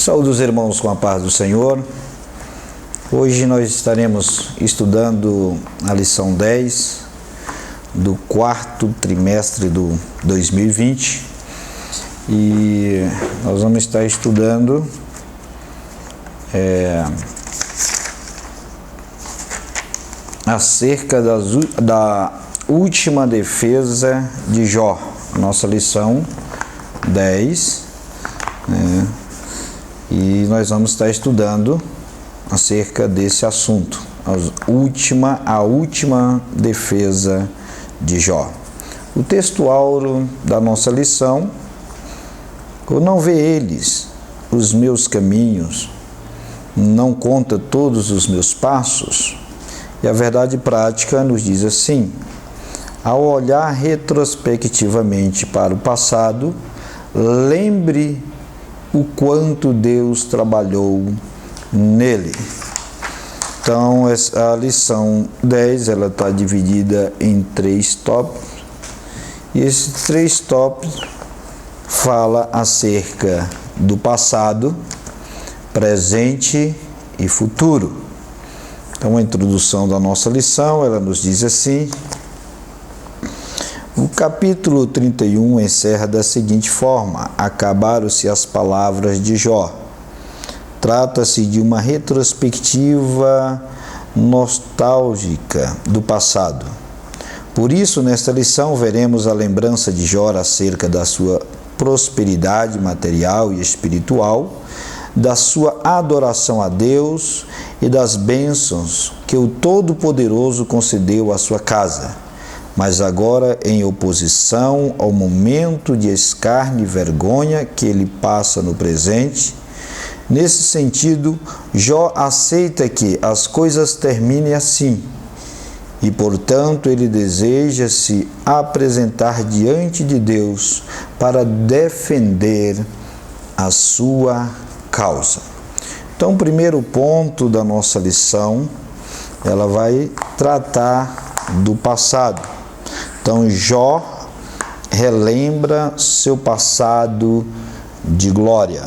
Saúde os irmãos com a paz do Senhor. Hoje nós estaremos estudando a lição 10 do quarto trimestre do 2020 e nós vamos estar estudando acerca da última defesa de Jó, nossa lição 10, e nós vamos estar estudando acerca desse assunto, a última defesa de Jó. O texto áureo da nossa lição: ou não vê eles os meus caminhos, não conta todos os meus passos? E a verdade prática nos diz assim: ao olhar retrospectivamente para o passado, lembre o quanto Deus trabalhou nele. Então, a lição 10, ela está dividida em 3 tópicos, e esses 3 tópicos fala acerca do passado, presente e futuro. Então, a introdução da nossa lição, ela nos diz assim: o capítulo 31 encerra da seguinte forma: acabaram-se as palavras de Jó. Trata-se de uma retrospectiva nostálgica do passado. Por isso, nesta lição, veremos a lembrança de Jó acerca da sua prosperidade material e espiritual, da sua adoração a Deus e das bênçãos que o Todo-Poderoso concedeu à sua casa. Mas agora em oposição ao momento de escárnio e vergonha que ele passa no presente. Nesse sentido, Jó aceita que as coisas terminem assim, e portanto ele deseja se apresentar diante de Deus para defender a sua causa. Então, o primeiro ponto da nossa lição, ela vai tratar do passado. Então, Jó relembra seu passado de glória.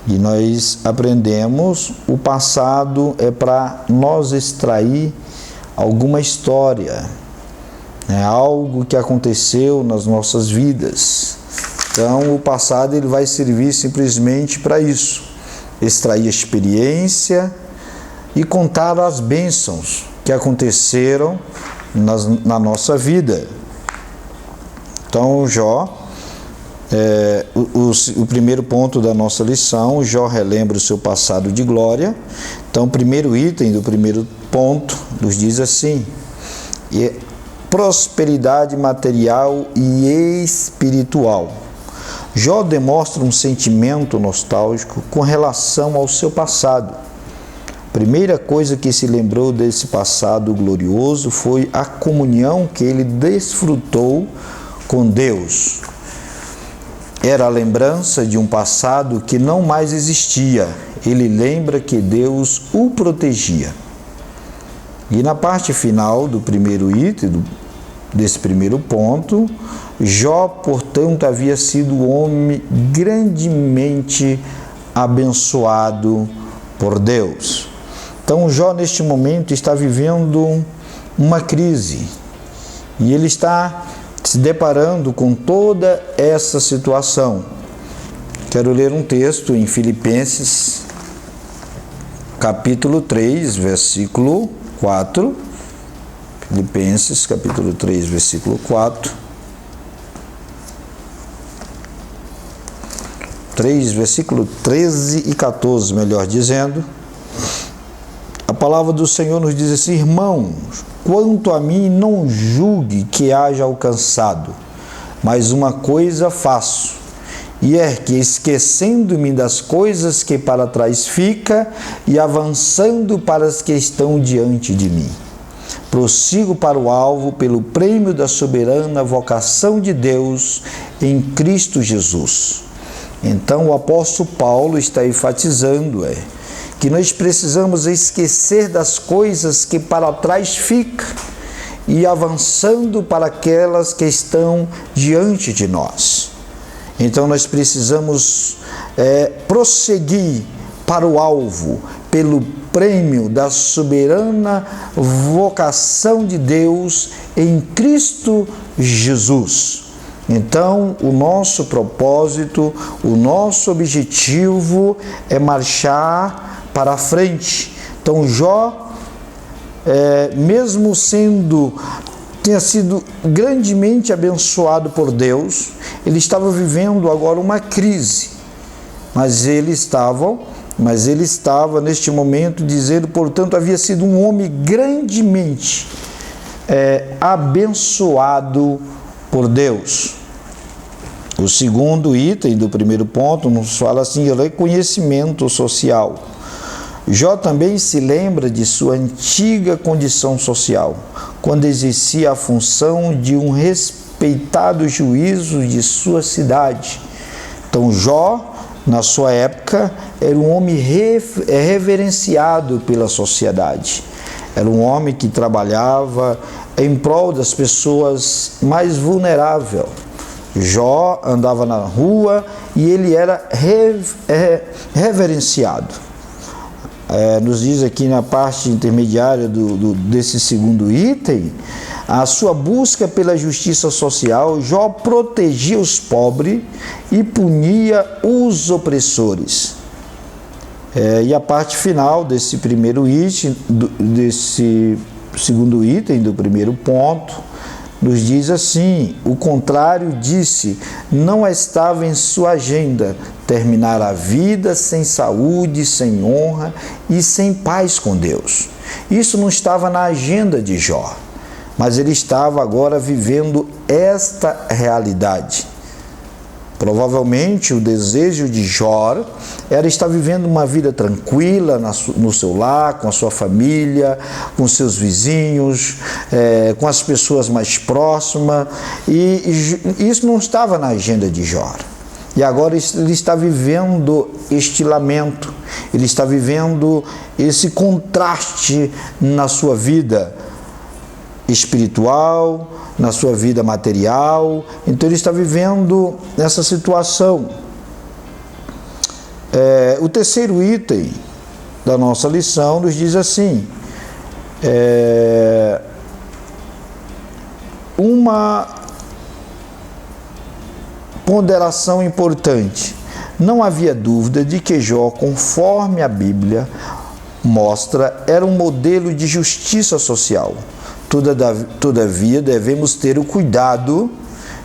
E nós aprendemos, o passado é para nós extrair alguma história, algo que aconteceu nas nossas vidas. Então, o passado ele vai servir simplesmente para isso, extrair a experiência e contar as bênçãos que aconteceram na nossa vida. Então, Jó, o primeiro ponto da nossa lição, Jó relembra o seu passado de glória. Então, o primeiro item do primeiro ponto nos diz assim: prosperidade material e espiritual. Jó demonstra um sentimento nostálgico com relação ao seu passado. Primeira coisa que se lembrou desse passado glorioso foi a comunhão que ele desfrutou com Deus. Era a lembrança de um passado que não mais existia. Ele lembra que Deus o protegia. E na parte final do primeiro item, desse primeiro ponto, Jó, portanto, havia sido um homem grandemente abençoado por Deus. Então, Jó, neste momento, está vivendo uma crise e ele está se deparando com toda essa situação. Quero ler um texto em Filipenses, capítulo 3, versículo 4. Filipenses, capítulo 3, versículo 4. 3, versículo 13 e 14, melhor dizendo. A palavra do Senhor nos diz assim: irmãos, quanto a mim, não julgue que haja alcançado, mas uma coisa faço, e é que, esquecendo-me das coisas que para trás fica e avançando para as que estão diante de mim, prossigo para o alvo pelo prêmio da soberana vocação de Deus em Cristo Jesus. Então, o apóstolo Paulo está enfatizando que nós precisamos esquecer das coisas que para trás ficam e avançando para aquelas que estão diante de nós. Então nós precisamos prosseguir para o alvo, pelo prêmio da soberana vocação de Deus em Cristo Jesus. Então, o nosso propósito, o nosso objetivo é marchar para a frente. Então, Jó, mesmo tinha sido grandemente abençoado por Deus, ele estava vivendo agora uma crise, mas ele estava neste momento dizendo, portanto, havia sido um homem grandemente abençoado por Deus. O segundo item do primeiro ponto nos fala assim, reconhecimento social. Jó também se lembra de sua antiga condição social, quando exercia a função de um respeitado juízo de sua cidade. Então, Jó, na sua época, era um homem reverenciado pela sociedade. Era um homem que trabalhava em prol das pessoas mais vulneráveis. Jó andava na rua e ele era reverenciado. Nos diz aqui na parte intermediária desse segundo item, a sua busca pela justiça social, Jó protegia os pobres e punia os opressores. E a parte final desse primeiro item, desse segundo item do primeiro ponto, nos diz assim, o contrário disse, não estava em sua agenda terminar a vida sem saúde, sem honra e sem paz com Deus. Isso não estava na agenda de Jó, mas ele estava agora vivendo esta realidade. Provavelmente o desejo de Jó era estar vivendo uma vida tranquila no seu lar, com a sua família, com seus vizinhos, com as pessoas mais próximas, e isso não estava na agenda de Jó. E agora ele está vivendo este lamento, ele está vivendo esse contraste na sua vida espiritual, na sua vida material. Então ele está vivendo essa situação. O terceiro item da nossa lição nos diz assim, uma ponderação importante. Não havia dúvida de que Jó, conforme a Bíblia mostra, era um modelo de justiça social. Todavia, devemos ter o cuidado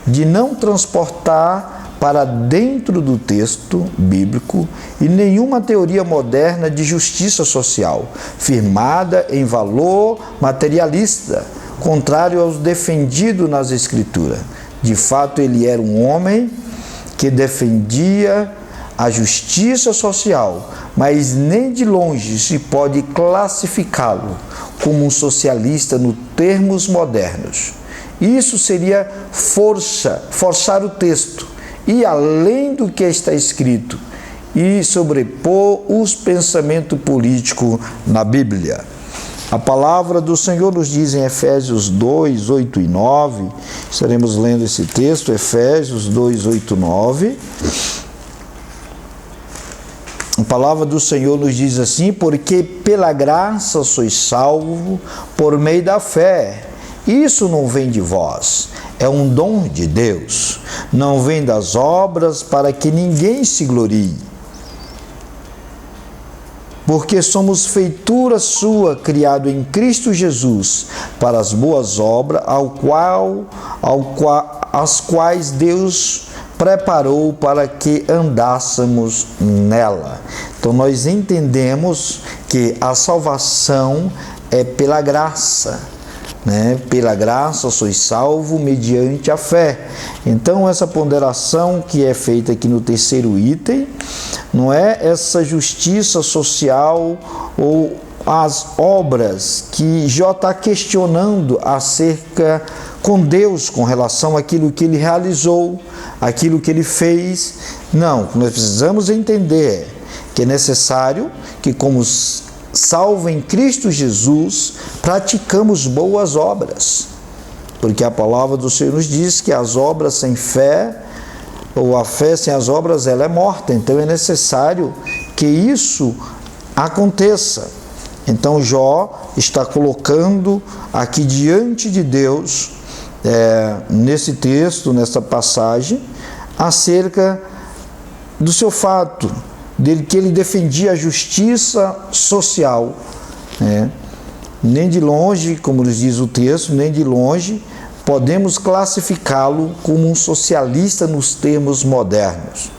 de não transportar para dentro do texto bíblico e nenhuma teoria moderna de justiça social, firmada em valor materialista, contrário aos defendidos nas Escrituras. De fato, ele era um homem que defendia a justiça social, mas nem de longe se pode classificá-lo como um socialista nos termos modernos. Isso seria forçar o texto, e além do que está escrito, e sobrepor os pensamentos políticos na Bíblia. A palavra do Senhor nos diz em Efésios 2, 8 e 9, estaremos lendo esse texto, Efésios 2, 8 e 9. A palavra do Senhor nos diz assim, porque pela graça sois salvos por meio da fé. Isso não vem de vós, é um dom de Deus. Não vem das obras para que ninguém se glorie. Porque somos feitura sua, criado em Cristo Jesus, para as boas obras, as quais Deus preparou para que andássemos nela. Então nós entendemos que a salvação é pela graça, né? Pela graça sois salvo mediante a fé. Então essa ponderação que é feita aqui no terceiro item, não é essa justiça social ou as obras que Jó está questionando acerca com Deus com relação àquilo que ele realizou, aquilo que ele fez. Não, nós precisamos entender que é necessário que, como salvo em Cristo Jesus, praticamos boas obras, porque a palavra do Senhor nos diz que as obras sem fé ou a fé sem as obras, ela é morta. Então é necessário que isso aconteça. Então Jó está colocando aqui diante de Deus, nesse texto, nessa passagem, acerca do seu fato, dele que ele defendia a justiça social, Nem de longe, como nos diz o texto, nem de longe podemos classificá-lo como um socialista nos termos modernos.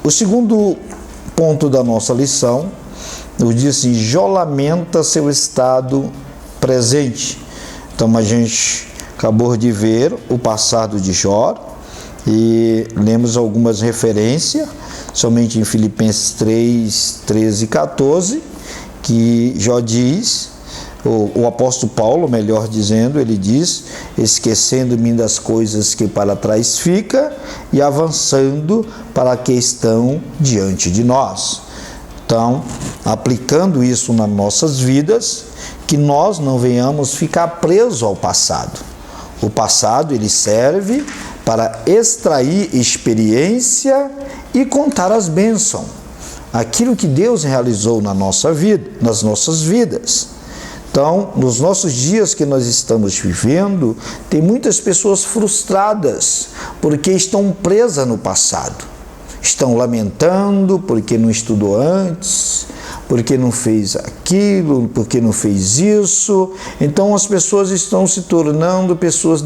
O segundo ponto da nossa lição nos diz assim: Jó lamenta seu estado presente. Então a gente acabou de ver o passado de Jó e lemos algumas referências, somente em Filipenses 3, 13 e 14, que Jó diz, o apóstolo Paulo, melhor dizendo, ele diz: esquecendo-me das coisas que para trás fica e avançando para que estão diante de nós. Então, aplicando isso nas nossas vidas, que nós não venhamos ficar presos ao passado. O passado, ele serve para extrair experiência e contar as bênçãos, aquilo que Deus realizou na nossa vida, nas nossas vidas. Então, nos nossos dias que nós estamos vivendo, tem muitas pessoas frustradas porque estão presas no passado. Estão lamentando porque não estudou antes, porque não fez aquilo, porque não fez isso. Então, as pessoas estão se tornando pessoas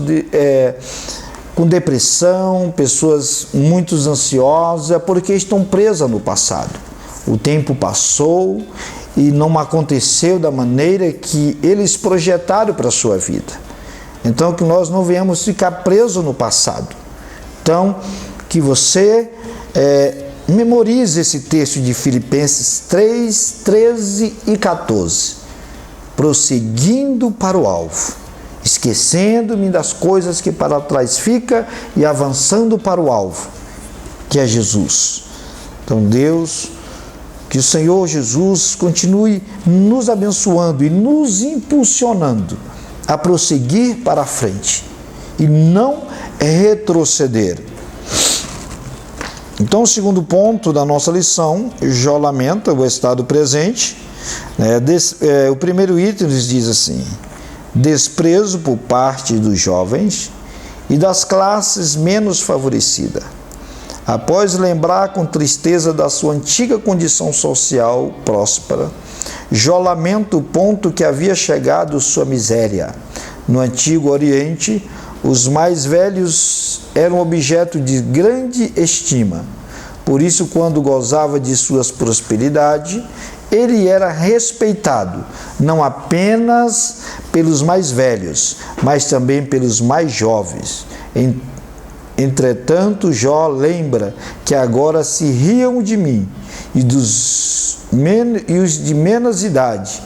com depressão, pessoas muito ansiosas, porque estão presas no passado. O tempo passou e não aconteceu da maneira que eles projetaram para a sua vida. Então, que nós não venhamos ficar presos no passado. Então, que você memorize esse texto de Filipenses 3, 13 e 14. Prosseguindo para o alvo, esquecendo-me das coisas que para trás fica e avançando para o alvo, que é Jesus. Então, Deus, que o Senhor Jesus continue nos abençoando e nos impulsionando a prosseguir para a frente e não retroceder. Então, o segundo ponto da nossa lição, Jó lamenta o estado presente. O primeiro item nos diz assim: desprezo por parte dos jovens e das classes menos favorecidas. Após lembrar com tristeza da sua antiga condição social próspera, Jó lamenta o ponto que havia chegado sua miséria. No Antigo Oriente, os mais velhos eram objeto de grande estima. Por isso, quando gozava de suas prosperidades, ele era respeitado, não apenas pelos mais velhos, mas também pelos mais jovens. Entretanto, Jó lembra que agora se riam de mim e os de menos idade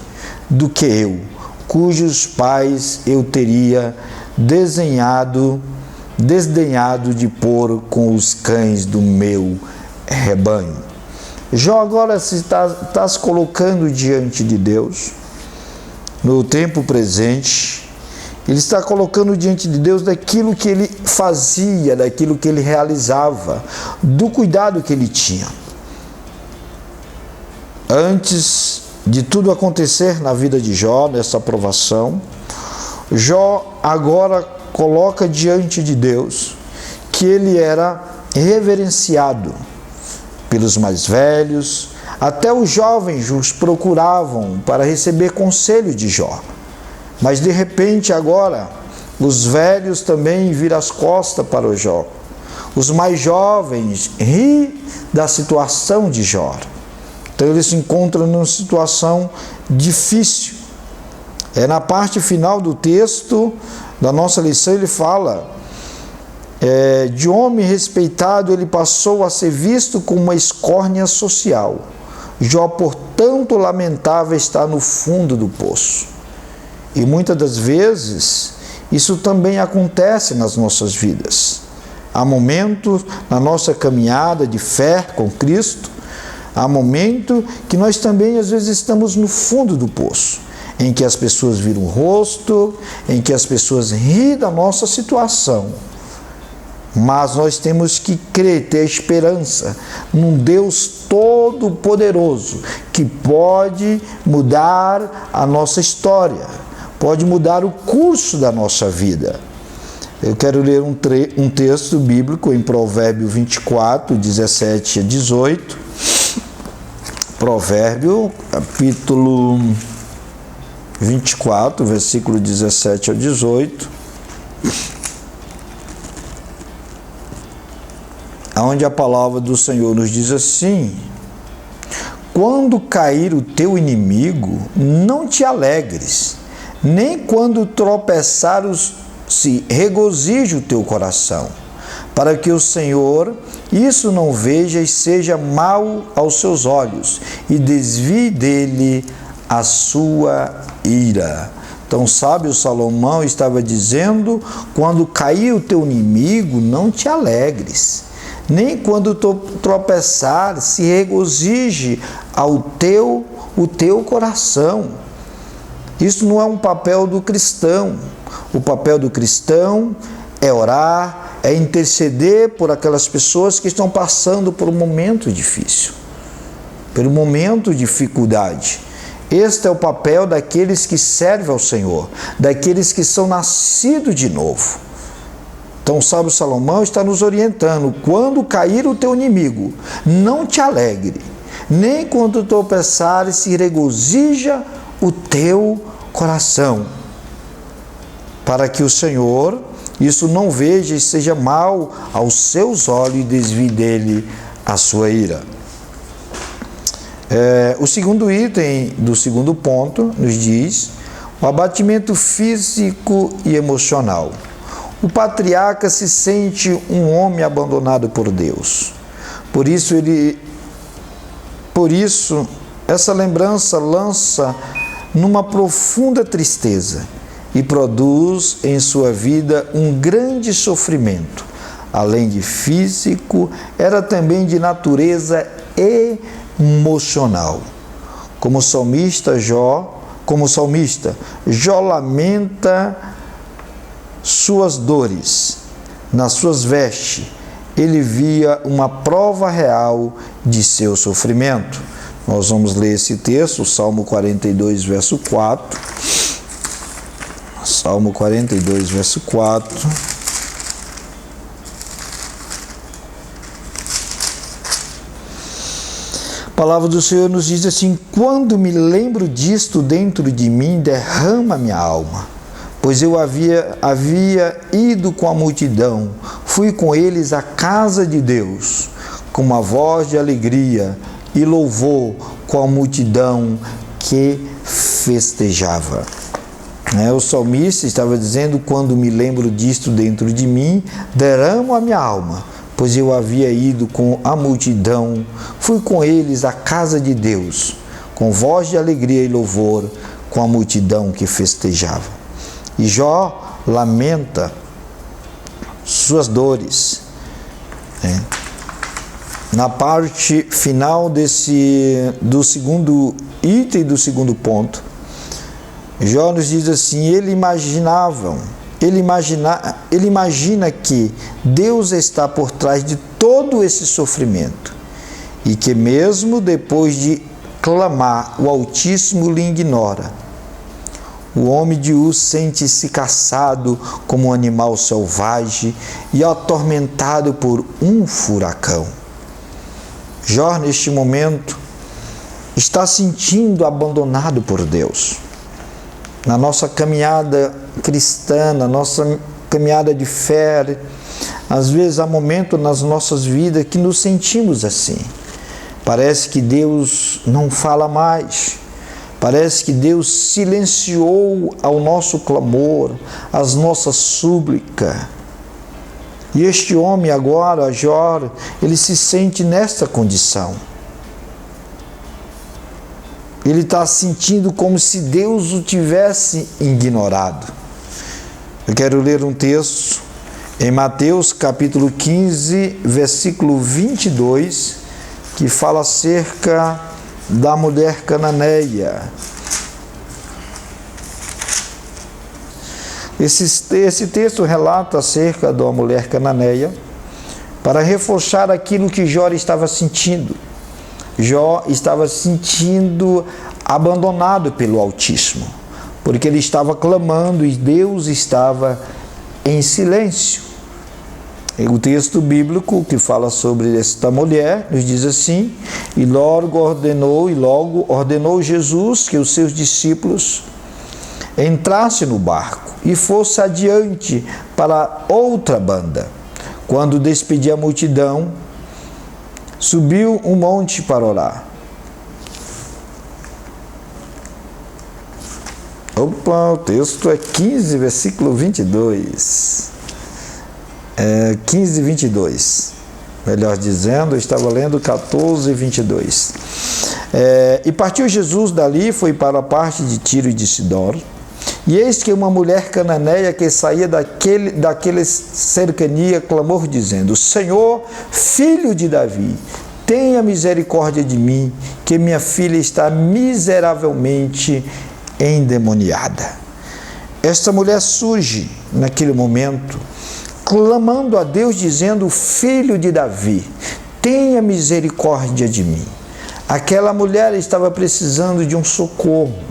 do que eu, cujos pais eu teria desdenhado de pôr com os cães do meu rebanho. Jó agora está se colocando diante de Deus, no tempo presente. Ele está colocando diante de Deus daquilo que ele fazia, daquilo que ele realizava, do cuidado que ele tinha. Antes de tudo acontecer na vida de Jó, nessa provação, Jó agora coloca diante de Deus que ele era reverenciado pelos mais velhos, até os jovens os procuravam para receber conselho de Jó. Mas de repente agora, os velhos também viram as costas para o Jó. Os mais jovens riem da situação de Jó. Então ele se encontra numa situação difícil. Na parte final do texto da nossa lição ele fala: de homem respeitado ele passou a ser visto como uma escórnia social. Jó, portanto, lamentava estar no fundo do poço. E muitas das vezes isso também acontece nas nossas vidas. Há momentos na nossa caminhada de fé com Cristo, há momentos que nós também às vezes estamos no fundo do poço. em que as pessoas viram o rosto, em que as pessoas riem da nossa situação. Mas nós temos que crer, ter esperança num Deus todo-poderoso que pode mudar a nossa história, pode mudar o curso da nossa vida. Eu quero ler um texto bíblico em Provérbio 24, 17 a 18. Provérbio, capítulo 24, versículo 17 ao 18. Onde a palavra do Senhor nos diz assim: quando cair o teu inimigo, não te alegres, nem quando tropeçar se regozije o teu coração, para que o Senhor isso não veja e seja mal aos seus olhos, e desvie dele a sua ira. Então, sábio Salomão estava dizendo: quando cair o teu inimigo, não te alegres, nem quando tropeçar se regozije o teu coração. Isso não é um papel do cristão. O papel do cristão é orar, é interceder por aquelas pessoas que estão passando por um momento difícil, por um momento de dificuldade. Este é o papel daqueles que servem ao Senhor, daqueles que são nascidos de novo. Então o sábio Salomão está nos orientando: quando cair o teu inimigo, não te alegre, nem quando tropeçares se regozija o teu coração, para que o Senhor isso não veja e seja mal aos seus olhos e desvie dele a sua ira. O segundo item do segundo ponto nos diz o abatimento físico e emocional. O patriarca se sente um homem abandonado por Deus. Por isso, essa lembrança lança numa profunda tristeza e produz em sua vida um grande sofrimento. Além de físico, era também de natureza emocional. Como salmista, Jó lamenta suas dores. Nas suas vestes, ele via uma prova real de seu sofrimento. Nós vamos ler esse texto, Salmo 42, verso 4. Salmo 42, verso 4. A palavra do Senhor nos diz assim: quando me lembro disto dentro de mim, derrama minha alma. Pois eu havia ido com a multidão, fui com eles à casa de Deus, com uma voz de alegria e louvor com a multidão que festejava. O salmista estava dizendo: quando me lembro disto dentro de mim, derramo a minha alma, pois eu havia ido com a multidão, fui com eles à casa de Deus, com voz de alegria e louvor com a multidão que festejava. E Jó lamenta suas dores. Na parte final do segundo item do segundo ponto, Jó nos diz assim: ele imagina que Deus está por trás de todo esse sofrimento e que mesmo depois de clamar, o Altíssimo lhe ignora. O homem de Uz sente-se caçado como um animal selvagem e atormentado por um furacão. Jó, neste momento, está sentindo abandonado por Deus. Na nossa caminhada cristã, na nossa caminhada de fé, às vezes há momentos nas nossas vidas que nos sentimos assim. Parece que Deus não fala mais. Parece que Deus silenciou ao nosso clamor, as nossas súplicas. E este homem agora, Jó, ele se sente nesta condição. Ele está sentindo como se Deus o tivesse ignorado. Eu quero ler um texto em Mateus capítulo 15, versículo 22, que fala acerca da mulher cananeia. Esse texto relata acerca de uma mulher cananeia para reforçar aquilo que Jó estava sentindo. Jó estava se sentindo abandonado pelo Altíssimo, porque ele estava clamando e Deus estava em silêncio. E o texto bíblico que fala sobre esta mulher nos diz assim: e logo ordenou Jesus que os seus discípulos entrassem no barco e fosse adiante para outra banda. Quando despedia a multidão, subiu um monte para orar. O texto é 15, versículo 22. 15, 22. Melhor dizendo, eu estava lendo 14, 22. E partiu Jesus dali, foi para a parte de Tiro e de Sidom. E eis que uma mulher cananeia que saía daquele cercania clamou dizendo: Senhor, filho de Davi, tenha misericórdia de mim, que minha filha está miseravelmente endemoniada. Esta mulher surge naquele momento, clamando a Deus, dizendo: Filho de Davi, tenha misericórdia de mim. Aquela mulher estava precisando de um socorro.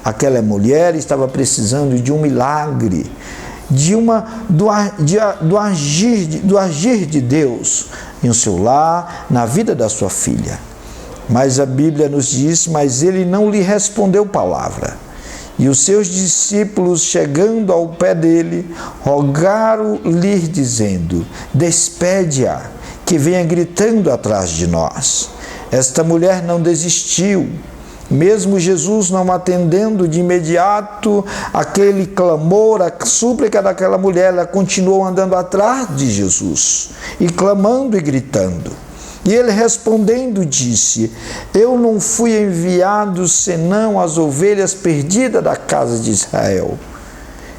Aquela mulher estava precisando de um milagre, do agir de Deus em seu lar, na vida da sua filha. Mas a Bíblia nos diz: mas ele não lhe respondeu palavra. E os seus discípulos, chegando ao pé dele, rogaram-lhe, dizendo: despede-a, que venha gritando atrás de nós. Esta mulher não desistiu. Mesmo Jesus não atendendo de imediato aquele clamor, a súplica daquela mulher, ela continuou andando atrás de Jesus, e clamando e gritando. E ele respondendo disse: eu não fui enviado senão as ovelhas perdidas da casa de Israel.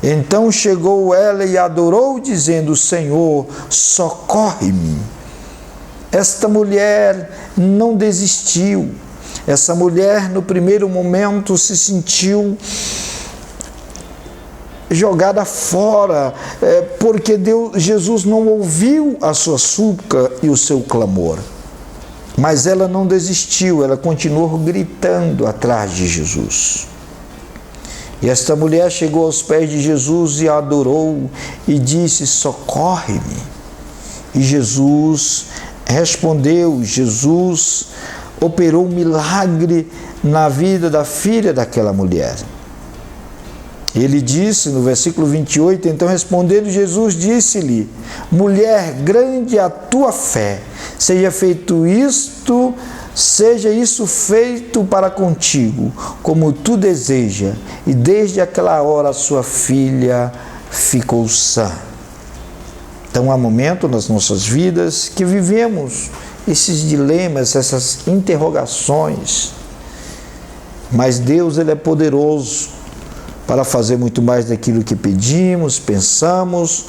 Então chegou ela e adorou, dizendo: Senhor, socorre-me. Esta mulher não desistiu. Essa mulher, no primeiro momento, se sentiu jogada fora, porque Jesus não ouviu a sua súplica e o seu clamor. Mas ela não desistiu, ela continuou gritando atrás de Jesus. E esta mulher chegou aos pés de Jesus e adorou e disse: socorre-me. E Jesus respondeu, Jesus operou um milagre na vida da filha daquela mulher. Ele disse no versículo 28, então respondendo Jesus, disse-lhe: mulher, grande é a tua fé, seja isso feito para contigo, como tu deseja. E desde aquela hora a sua filha ficou sã. Então há momentos nas nossas vidas que vivemos esses dilemas, essas interrogações, mas Deus, ele é poderoso para fazer muito mais daquilo que pedimos, pensamos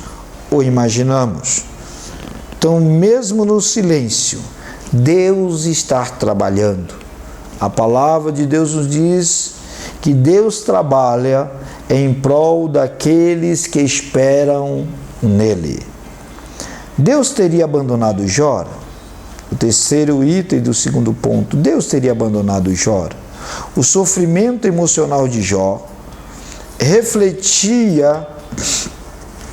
ou imaginamos. Então, mesmo no silêncio, Deus está trabalhando. A palavra de Deus nos diz que Deus trabalha em prol daqueles que esperam nele. Deus teria abandonado Jó? O terceiro item do segundo ponto: Deus teria abandonado Jó? O sofrimento emocional de Jó refletia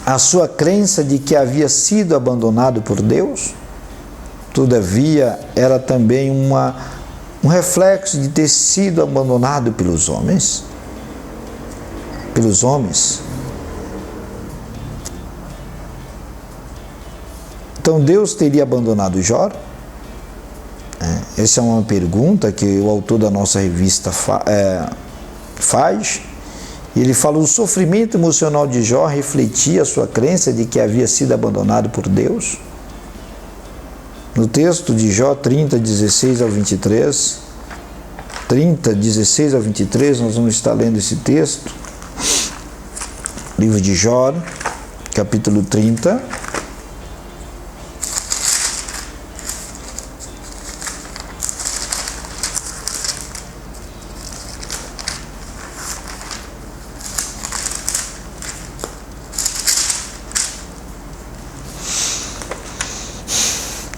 a sua crença de que havia sido abandonado por Deus? Todavia, era também um reflexo de ter sido abandonado pelos homens. Então, Deus teria abandonado Jó? Essa é uma pergunta que o autor da nossa revista faz. Ele fala: o sofrimento emocional de Jó refletia a sua crença de que havia sido abandonado por Deus? No texto de Jó 30, 16 ao 23, 30, 16 ao 23, nós vamos estar lendo esse texto. Livro de Jó, capítulo 30.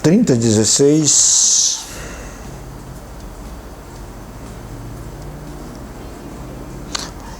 30:16.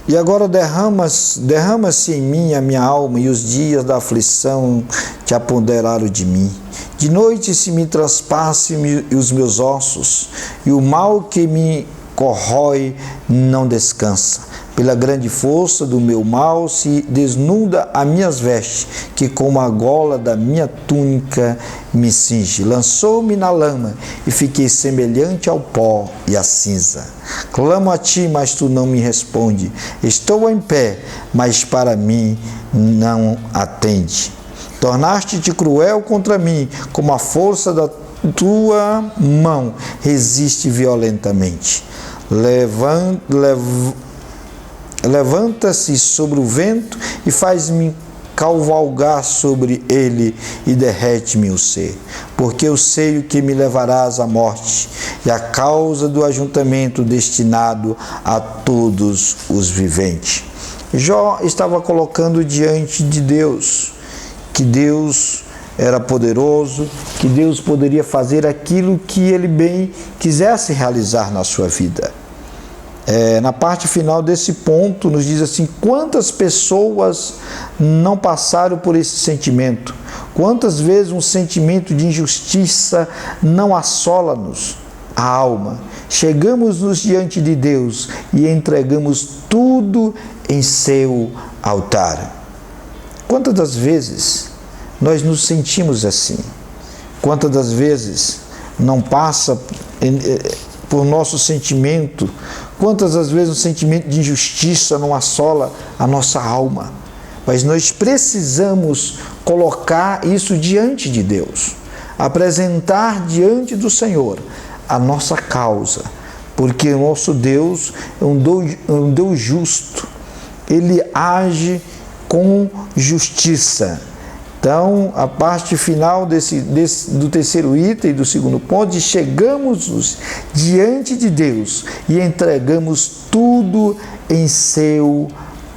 E agora derrama-se em mim a minha alma, e os dias da aflição te apoderaram de mim. De noite se me transpassem os meus ossos, e o mal que me corrói não descansa. Pela grande força do meu mal se desnuda as minhas vestes, que como a gola da minha túnica me cinge. Lançou-me na lama e fiquei semelhante ao pó e à cinza. Clamo a ti, mas tu não me responde. Estou em pé, mas para mim não atende. Tornaste-te cruel contra mim, como a força da tua mão resiste violentamente. Levanta-se sobre o vento e faz-me cavalgar sobre ele e derrete-me o ser. Porque eu sei o que me levarás à morte e a causa do ajuntamento destinado a todos os viventes. Jó estava colocando diante de Deus que Deus era poderoso, que Deus poderia fazer aquilo que ele bem quisesse realizar na sua vida. Na parte final desse ponto, nos diz assim: quantas pessoas não passaram por esse sentimento? Quantas vezes um sentimento de injustiça não assola-nos a alma? Chegamos-nos diante de Deus e entregamos tudo em seu altar. Quantas das vezes nós nos sentimos assim? Quantas das vezes não passa por nosso sentimento? Quantas das vezes o sentimento de injustiça não assola a nossa alma? Mas nós precisamos colocar isso diante de Deus, apresentar diante do Senhor a nossa causa, porque o nosso Deus é um Deus justo, Ele age com justiça. Então, a parte final do terceiro item, do segundo ponto, chegamos diante de Deus e entregamos tudo em seu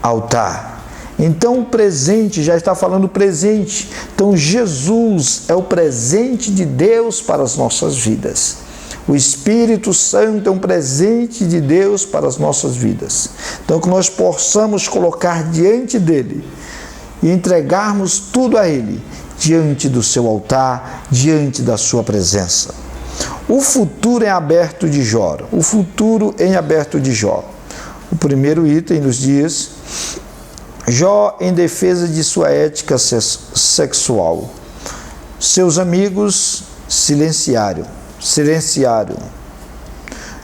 altar. Então, o presente, já está falando presente. Então, Jesus é o presente de Deus para as nossas vidas. O Espírito Santo é um presente de Deus para as nossas vidas. Então, que nós possamos colocar diante dele e entregarmos tudo a Ele, diante do seu altar, diante da sua presença. O futuro em aberto de Jó. O futuro em aberto de Jó. O primeiro item nos diz: Jó em defesa de sua ética sexual. Seus amigos silenciaram.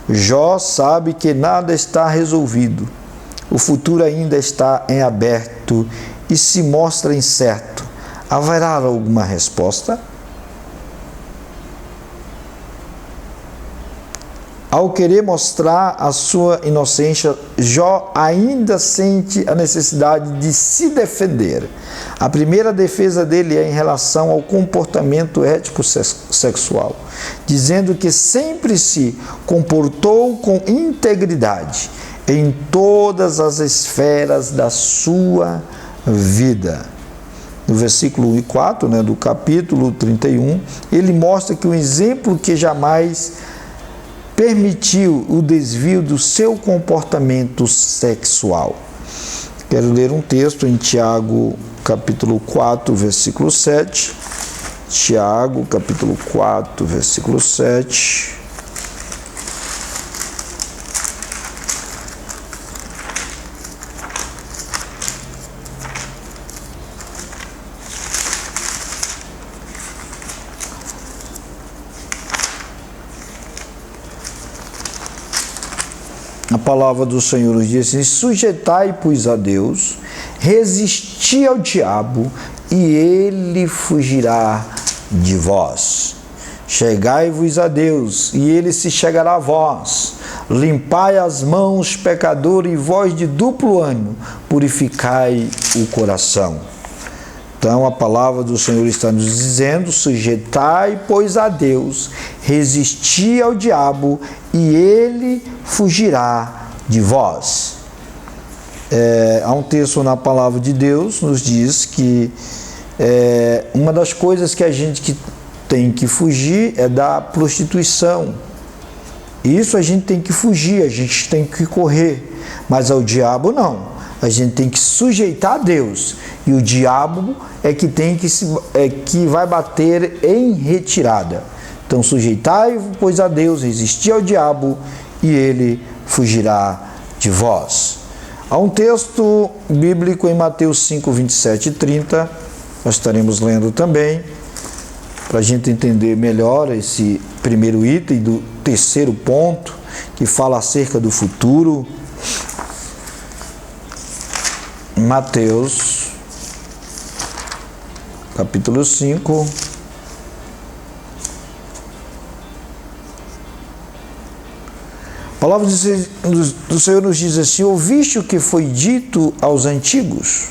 Jó sabe que nada está resolvido. O futuro ainda está em aberto e se mostra incerto. Haverá alguma resposta? Ao querer mostrar a sua inocência, Jó ainda sente a necessidade de se defender. A primeira defesa dele é em relação ao comportamento ético-sexual, dizendo que sempre se comportou com integridade em todas as esferas da sua vida. No versículo 4, do capítulo 31, ele mostra que um exemplo que jamais permitiu o desvio do seu comportamento sexual. Quero ler um texto em Tiago, capítulo 4, versículo 7. Tiago, capítulo 4, versículo 7. A palavra do Senhor nos diz assim: sujeitai, pois, a Deus, resisti ao diabo, e ele fugirá de vós. Chegai-vos a Deus, e ele se chegará a vós. Limpai as mãos, pecador, e vós de duplo ânimo, purificai o coração. Então, a palavra do Senhor está nos dizendo: sujeitai, pois, a Deus, resisti ao diabo, e ele fugirá de vós. Há um texto na palavra de Deus nos diz que uma das coisas que a gente que tem que fugir é da prostituição. Isso a gente tem que fugir, a gente tem que correr. Mas ao diabo não. A gente tem que sujeitar a Deus. E o diabo é que que vai bater em retirada. Então sujeitai-vos, pois, a Deus, resistir ao diabo, e ele fugirá de vós. Há um texto bíblico em Mateus 5, 27 e 30, nós estaremos lendo também, para a gente entender melhor esse primeiro item do terceiro ponto, que fala acerca do futuro. Mateus, capítulo 5, a palavra do Senhor nos diz assim: ouviste o que foi dito aos antigos?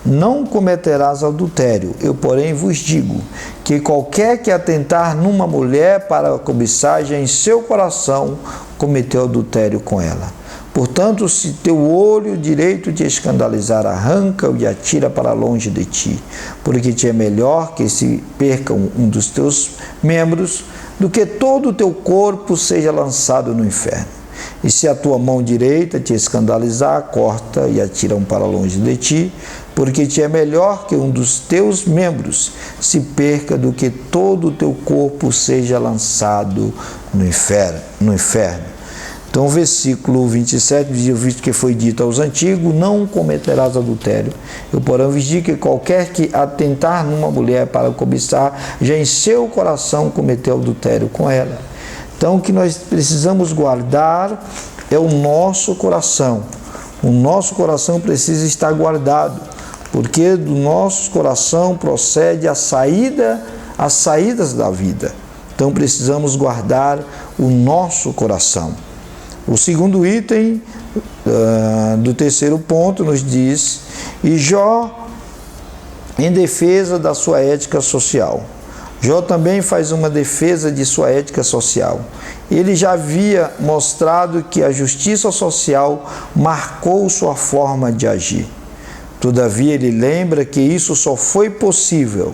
Não cometerás adultério. Eu, porém, vos digo que qualquer que atentar numa mulher para a cobiçagem em seu coração, cometeu adultério com ela. Portanto, se teu olho direito te escandalizar, arranca-o e atira para longe de ti, porque te é melhor que se perca um dos teus membros, do que todo o teu corpo seja lançado no inferno. E se a tua mão direita te escandalizar, corta e atira-o para longe de ti, porque te é melhor que um dos teus membros se perca do que todo o teu corpo seja lançado no inferno. Então o versículo 27 diz: visto que foi dito aos antigos, não cometerás adultério. Eu, porém, vos digo que qualquer que atentar numa mulher para cobiçar, já em seu coração cometeu adultério com ela. Então o que nós precisamos guardar é o nosso coração. O nosso coração precisa estar guardado, porque do nosso coração procede as saídas da vida. Então precisamos guardar o nosso coração. O segundo item do terceiro ponto nos diz: e Jó, em defesa da sua ética social. Jó também faz uma defesa de sua ética social. Ele já havia mostrado que a justiça social marcou sua forma de agir. Todavia, ele lembra que isso só foi possível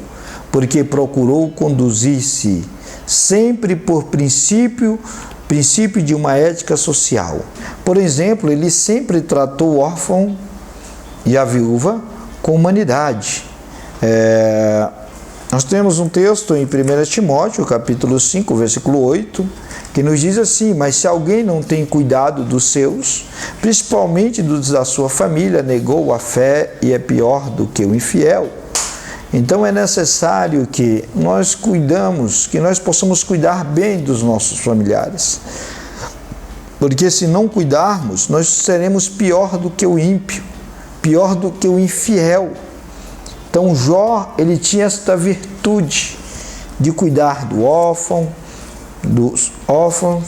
porque procurou conduzir-se sempre por princípio de uma ética social. Por exemplo, ele sempre tratou o órfão e a viúva com humanidade. Nós temos um texto em 1 Timóteo, capítulo 5, versículo 8, que nos diz assim: mas se alguém não tem cuidado dos seus, principalmente dos da sua família, negou a fé e é pior do que o infiel. Então é necessário que nós possamos cuidar bem dos nossos familiares. Porque se não cuidarmos, nós seremos pior do que o ímpio, pior do que o infiel. Então Jó, ele tinha esta virtude de cuidar do órfão, dos órfãos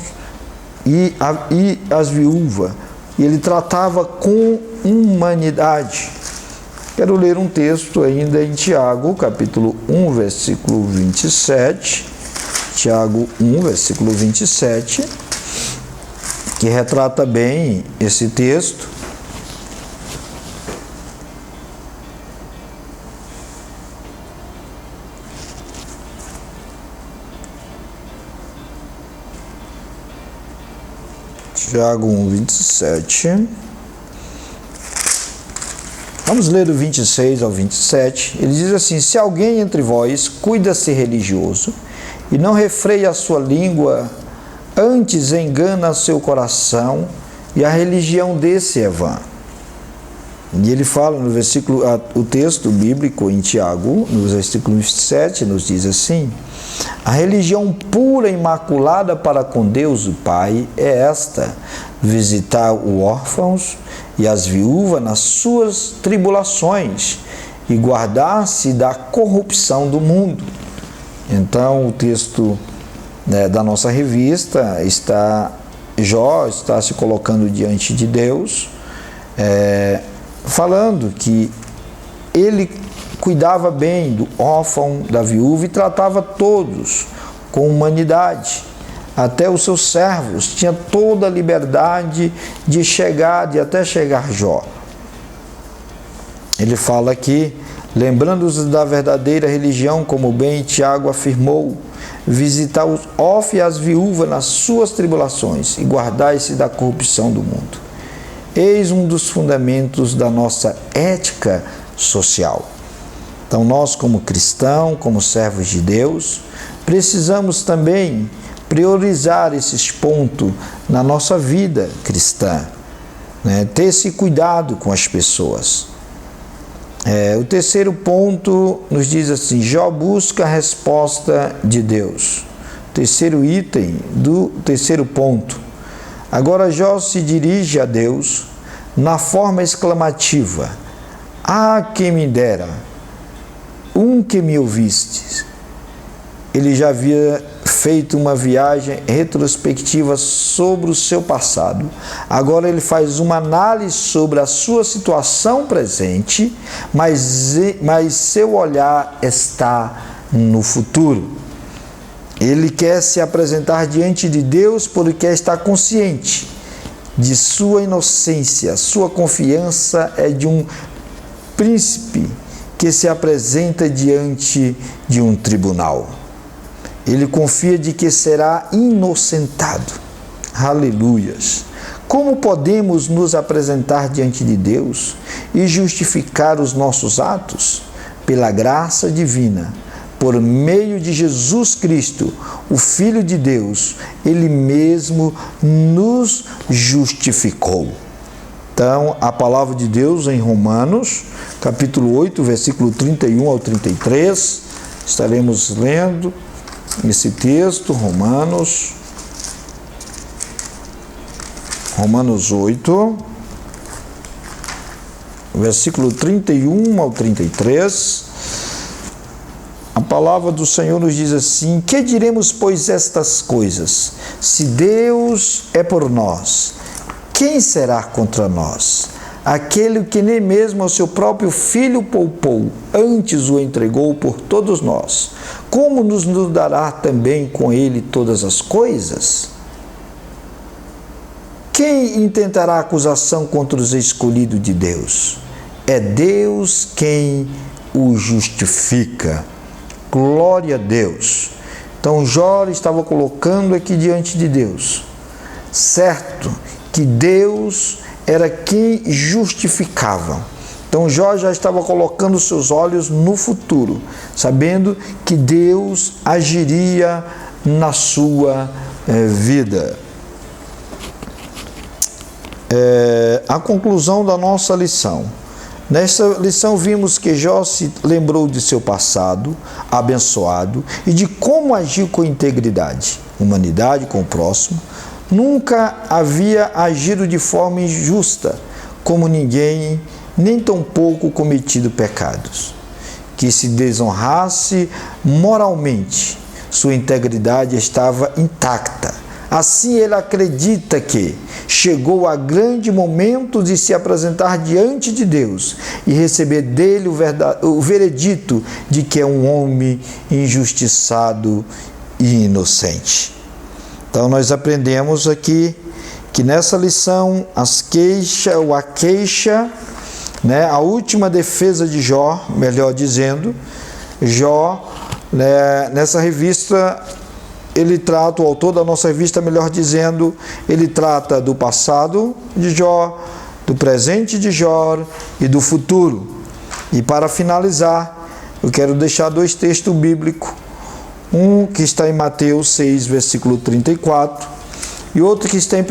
e as viúvas. E ele tratava com humanidade. Quero ler um texto ainda em Tiago, capítulo 1, versículo 27. Tiago 1, versículo 27, que retrata bem esse texto. Tiago 1, 27. Vamos ler do 26 ao 27. Ele diz assim: se alguém entre vós cuida-se religioso e não refreia a sua língua, antes engana seu coração, e a religião desse é vã. E ele fala no versículo, o texto bíblico em Tiago, no versículo 27, nos diz assim: a religião pura e imaculada para com Deus o Pai é esta: visitar os órfãos e as viúvas nas suas tribulações e guardar-se da corrupção do mundo. Então o texto da nossa revista Jó está se colocando diante de Deus, falando que ele cuidava bem do órfão, da viúva, e tratava todos com humanidade. Até os seus servos, tinha toda a liberdade de até chegar Jó. Ele fala aqui, lembrando-os da verdadeira religião, como bem Tiago afirmou, visitar os órfãos e as viúvas nas suas tribulações e guardai-se da corrupção do mundo. Eis um dos fundamentos da nossa ética social. Então, nós como cristãos, como servos de Deus, precisamos também priorizar esses pontos na nossa vida cristã, né? Ter esse cuidado com as pessoas. O terceiro ponto nos diz assim: Jó busca a resposta de Deus. Terceiro item do terceiro ponto. Agora Jó se dirige a Deus na forma exclamativa: Ah, quem me dera, que me ouvistes. Ele já havia feito uma viagem retrospectiva sobre o seu passado. Agora ele faz uma análise sobre a sua situação presente, mas seu olhar está no futuro. Ele quer se apresentar diante de Deus porque está consciente de sua inocência. Sua confiança é de um príncipe que se apresenta diante de um tribunal. Ele confia de que será inocentado. Aleluias! Como podemos nos apresentar diante de Deus e justificar os nossos atos? Pela graça divina, por meio de Jesus Cristo, o Filho de Deus, Ele mesmo nos justificou. Então, a palavra de Deus em Romanos, capítulo 8, versículo 31 ao 33, estaremos lendo esse texto, Romanos 8, versículo 31 ao 33. A palavra do Senhor nos diz assim: Que diremos, pois, estas coisas? Se Deus é por nós, quem será contra nós? Aquele que nem mesmo ao seu próprio Filho poupou, antes o entregou por todos nós, como nos dará também com ele todas as coisas? Quem intentará acusação contra os escolhidos de Deus? É Deus quem o justifica. Glória a Deus. Então Jó estava colocando aqui diante de Deus, certo que Deus era quem justificava. Então Jó já estava colocando seus olhos no futuro, sabendo que Deus agiria na sua vida. A conclusão da nossa lição. Nesta lição vimos que Jó se lembrou de seu passado abençoado e de como agiu com integridade, humanidade com o próximo. Nunca havia agido de forma injusta como ninguém, nem tampouco cometido pecados que se desonrasse moralmente. Sua integridade estava intacta. Assim ele acredita que chegou a grande momento de se apresentar diante de Deus e receber dele o veredito de que é um homem injustiçado e inocente. Então nós aprendemos aqui que nessa lição a queixa, né, a última defesa de Jó, melhor dizendo, Jó, né, nessa revista, ele trata, o autor da nossa revista, melhor dizendo, ele trata do passado de Jó, do presente de Jó e do futuro. E para finalizar, eu quero deixar dois textos bíblicos, um que está em Mateus 6, versículo 34, e outro que está em 1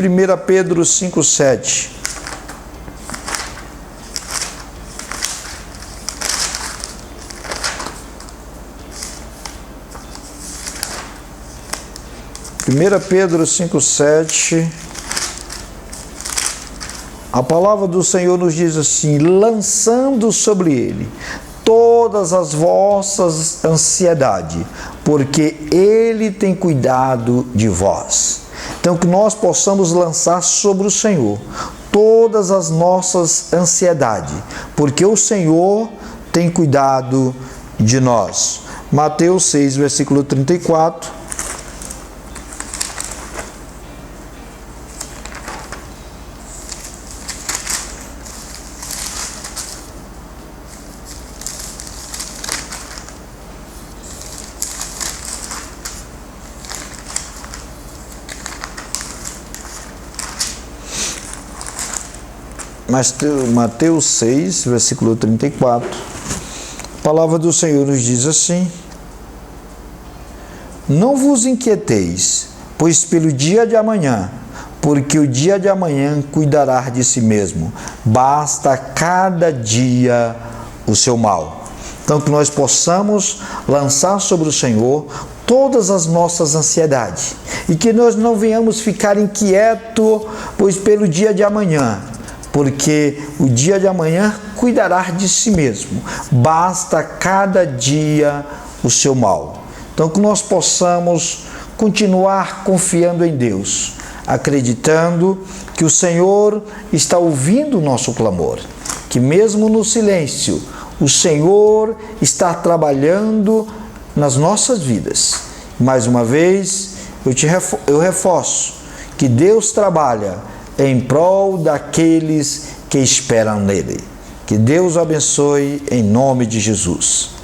Pedro 5, 7. Primeira Pedro 5, 7, a palavra do Senhor nos diz assim: lançando sobre ele todas as vossas ansiedades, porque ele tem cuidado de vós. Então que nós possamos lançar sobre o Senhor todas as nossas ansiedades, porque o Senhor tem cuidado de nós. Mateus 6, versículo 34. Mateus 6, versículo 34. A palavra do Senhor nos diz assim: não vos inquieteis, pois pelo dia de amanhã, porque o dia de amanhã cuidará de si mesmo. Basta cada dia o seu mal. Então, que nós possamos lançar sobre o Senhor todas as nossas ansiedades e que nós não venhamos ficar inquietos, pois pelo dia de amanhã, porque o dia de amanhã cuidará de si mesmo. Basta cada dia o seu mal. Então, que nós possamos continuar confiando em Deus, acreditando que o Senhor está ouvindo o nosso clamor, que mesmo no silêncio, o Senhor está trabalhando nas nossas vidas. Mais uma vez, eu reforço que Deus trabalha em prol daqueles que esperam nele. Que Deus o abençoe em nome de Jesus.